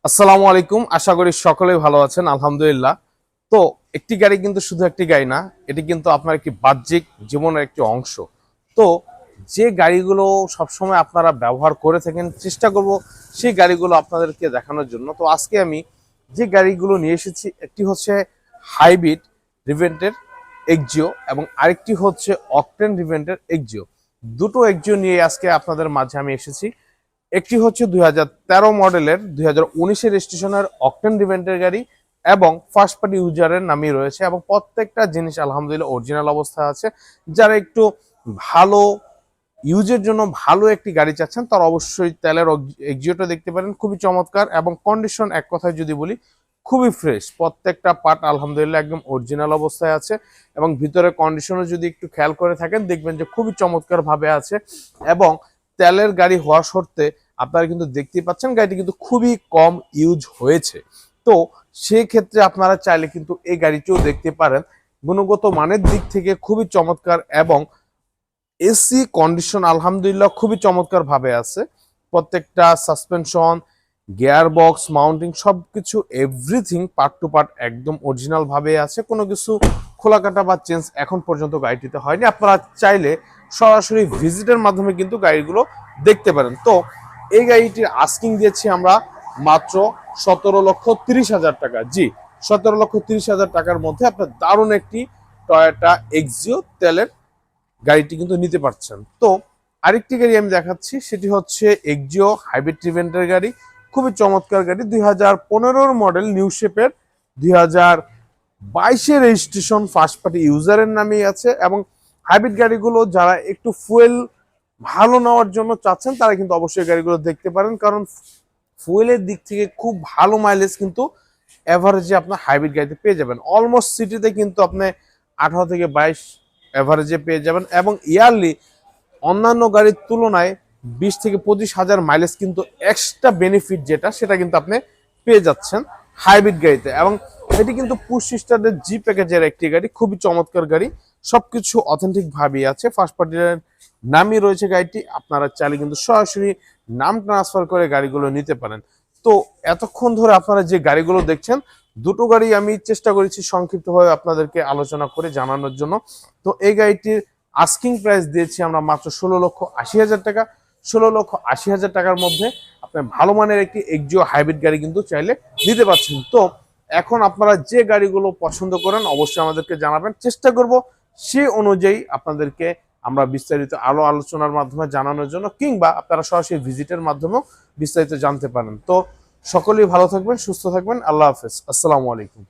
আসসালামু আলাইকুম। আশা করি সকলেই ভালো আছেন, আলহামদুলিল্লাহ। তো একটি গাড়ি কিন্তু শুধু একটি গাড়ি না, এটি কিন্তু আপনার একটি বাহ্যিক জীবনের একটি অংশ। তো যে গাড়িগুলো সবসময় আপনারা ব্যবহার করে থাকেন, চেষ্টা করব সেই গাড়িগুলো আপনাদেরকে দেখানোর জন্য। তো আজকে আমি যে গাড়িগুলো নিয়ে এসেছি, একটি হচ্ছে হাইব্রিড রিভেন্টের এক্সিও এবং আরেকটি হচ্ছে অকটেন রিভেন্টের এক্সিও। দুটো এক্সিও নিয়ে আজকে আপনাদের মাঝে আমি এসেছি। একটি হচ্ছে 2013 মডেলের 2019-এর রেজিস্ট্রেশনের অকটেন রিভেন্টের গাড়ি এবং ফার্স্ট পার্টি ইউজারের নামই রয়েছে এবং প্রত্যেকটা জিনিস আলহামদুলিল্লাহ অরিজিনাল অবস্থায় আছে। যারা একটু ভালো ইউজের জন্য ভালো একটি গাড়ি চাচ্ছেন তারা অবশ্যই তেলের এক্সিওটা দেখতে পারেন, খুবই চমৎকার এবং কন্ডিশন এক কথায় যদি বলি খুবই ফ্রেশ। প্রত্যেকটা পার্ট আলহামদুলিল্লাহ একদম অরিজিনাল অবস্থায় আছে এবং ভিতরে কন্ডিশনও যদি একটু খেয়াল করে থাকেন দেখবেন যে খুবই চমৎকার ভাবে আছে। এবং তেলের গাড়ি হওয়া সত্ত্বে আপনারা কিন্তু দেখতেই পাচ্ছেন গাড়িটি কিন্তু খুবই কম ইউজ হয়েছে। তো সেই ক্ষেত্রে আপনারা চাইলে কিন্তু এই গাড়িটিও দেখতে পারেন। গুণগত মানের দিক থেকে খুবই চমৎকার এবং এসি কন্ডিশন আলহামদুলিল্লাহ খুবই চমৎকার ভাবে আছে। প্রত্যেকটা সাসপেনশন, গিয়ার বক্স, মাউন্টিং সবকিছু এভরিথিং পার্ট টু পার্ট একদম অরিজিনাল ভাবে আছে। কোনো কিছু খোলাকাটা বা চেঞ্জ এখন পর্যন্ত গাড়িটিতে হয়নি। আপনারা চাইলে সরাসরি ভিজিটের মাধ্যমে কিন্তু গাড়িগুলো দেখতে পারেন। তো এই গাড়িটির আস্কিং দিয়েছি আমরা মাত্র 17,30,000 টাকা। জি, 17,30,000 টাকার মধ্যে আপনার দারুণ একটি টয়োটা এক্সিও তেলের গাড়িটি কিন্তু নিতে পারছেন। তো আরেকটি গাড়ি আমি দেখাচ্ছি, সেটি হচ্ছে এক্সিও হাইব্রিড রিভেন্টের গাড়ি। খুবই চমৎকার গাড়ি, 2015 মডেল, নিউ শেপের, 2022-এর রেজিস্ট্রেশন, ফার্স্ট পার্টি ইউজারের নামেই আছে। এবং হাইব্রিড গাড়িগুলো যারা একটু ফুয়েল ভালো নেওয়ার জন্য চাচ্ছেন তারা কিন্তু অবশ্যই গাড়িগুলো দেখতে পারেন, কারণ ফুয়েলের দিক থেকে খুব ভালো মাইলেজ কিন্তু এভারেজে আপনার হাইব্রিড গাড়িতে পেয়ে যাবেন। অলমোস্ট সিটিতে কিন্তু আপনি 18 থেকে 22 এভারেজে পেয়ে যাবেন এবং ইয়ারলি অন্যান্য গাড়ির তুলনায় 20 থেকে 25 হাজার মাইলেজ কিন্তু এক্সট্রা বেনিফিট যেটা সেটা কিন্তু আপনি পেয়ে যাচ্ছেন হাইব্রিড গাড়িতে। এবং এটি কিন্তু পুশ স্টার্টের জি প্যাকেজের একটি গাড়ি, খুবই চমৎকার গাড়ি, সবকিছু অথেন্টিক ভাবেই আছে। ফার্স্ট পার্টির নামই রয়েছে গাড়িটি, আপনারা চাইলে কিন্তু সরাসরি নাম ট্রান্সফার করে গাড়িগুলো নিতে পারেন। তো এতক্ষণ ধরে আপনারা যে গাড়িগুলো দেখছেন, দুটো গাড়ি আমি চেষ্টা করেছি সংক্ষিপ্তভাবে আপনাদেরকে আলোচনা করে জানানোর জন্য। তো এই গাড়িটির আস্কিং প্রাইস দিয়েছি আমরা মাত্র 16,80,000 টাকা। 16,80,000 টাকার মধ্যে আপনার ভালো মানের একটি এক্সিও হাইব্রিড গাড়ি কিন্তু চাইলে নিতে পারছেন। তো এখন আপনারা যে গাড়িগুলো পছন্দ করেন অবশ্যই আমাদেরকে জানাবেন, চেষ্টা করব সে অনুযায়ী আপনাদেরকে আমরা বিস্তারিত আলো আলোচনার মাধ্যমে জানানোর জন্য, কিংবা আপনারা সরাসরি ভিজিটের মাধ্যমেও বিস্তারিত জানতে পারেন। তো সকলেই ভালো থাকবেন, সুস্থ থাকবেন। আল্লাহ হাফেজ, আসসালামু আলাইকুম।